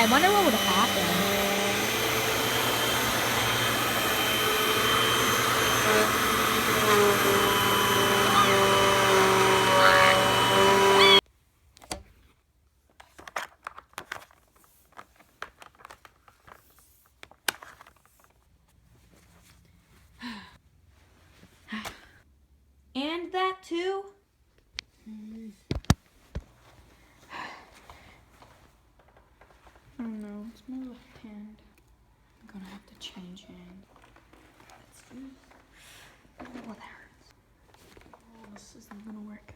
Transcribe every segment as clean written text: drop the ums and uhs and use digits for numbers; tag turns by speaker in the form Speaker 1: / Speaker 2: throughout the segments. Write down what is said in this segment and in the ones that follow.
Speaker 1: I wonder what would happen. And that too? Oh no, it's my left hand. I'm gonna have to change hand. Let's see. Oh, that hurts. Oh, this isn't gonna work.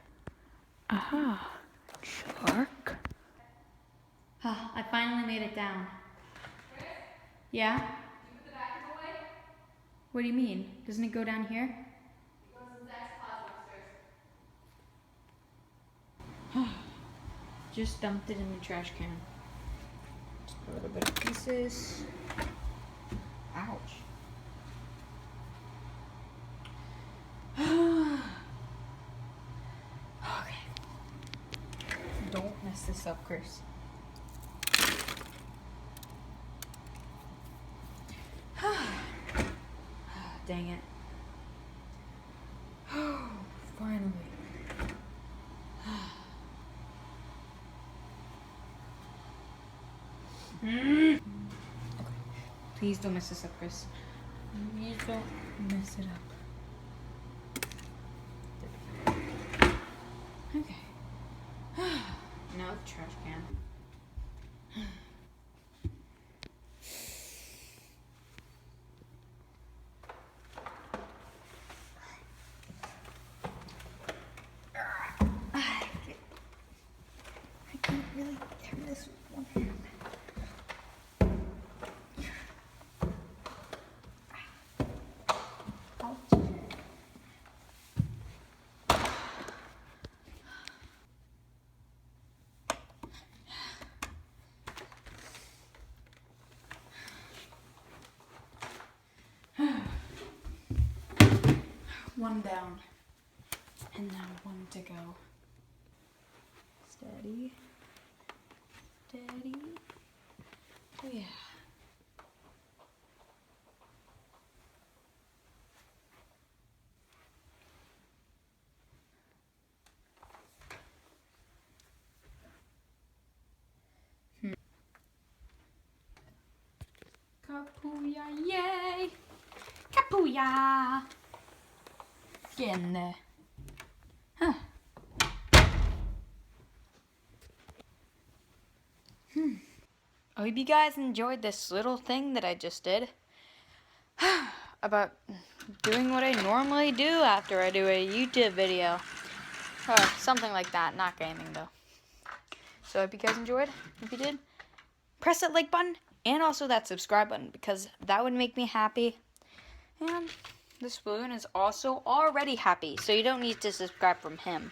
Speaker 1: Aha, shark. Ah, I finally made it down.
Speaker 2: Chris?
Speaker 1: Yeah?
Speaker 2: Did you put the vacuum away?
Speaker 1: What do you mean? Doesn't it go down here?
Speaker 2: It goes in Zach's closet upstairs.
Speaker 1: Just dumped it in the trash can. Just put a little bit of pieces. Ouch. Okay. Don't mess this up, Chris. Dang it. Oh, finally. Okay. Please don't mess this up, Chris. Please don't mess it up. Okay. Now the trash can. I can't really turn this with one hand. Ouch. One down. And now one to go. Steady. Steady. Oh yeah. Kapuya, yay! Kapuya! Get in there. Huh. I hope you guys enjoyed this little thing that I just did. About doing what I normally do after I do a YouTube video. Or something like that, not gaming though. So I hope you guys enjoyed. If you did, press that like button and also that subscribe button because that would make me happy. And this balloon is also already happy, so you don't need to subscribe from him.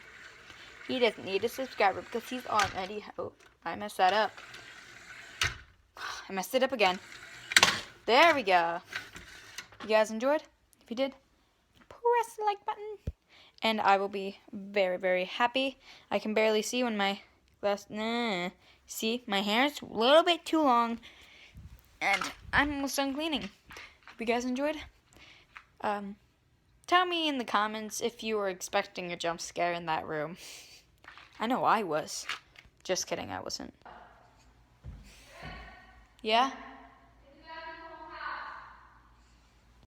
Speaker 1: He doesn't need a subscriber because he's already. Oh, I messed that up. I messed it up again. There we go. You guys enjoyed? If you did, press the like button. And I will be very, very happy. I can barely see when my glass. See, my hair is a little bit too long. And I'm almost done cleaning. Hope you guys enjoyed. Tell me in the comments if you were expecting a jump scare in that room. I know I was. Just kidding, I wasn't. Yeah?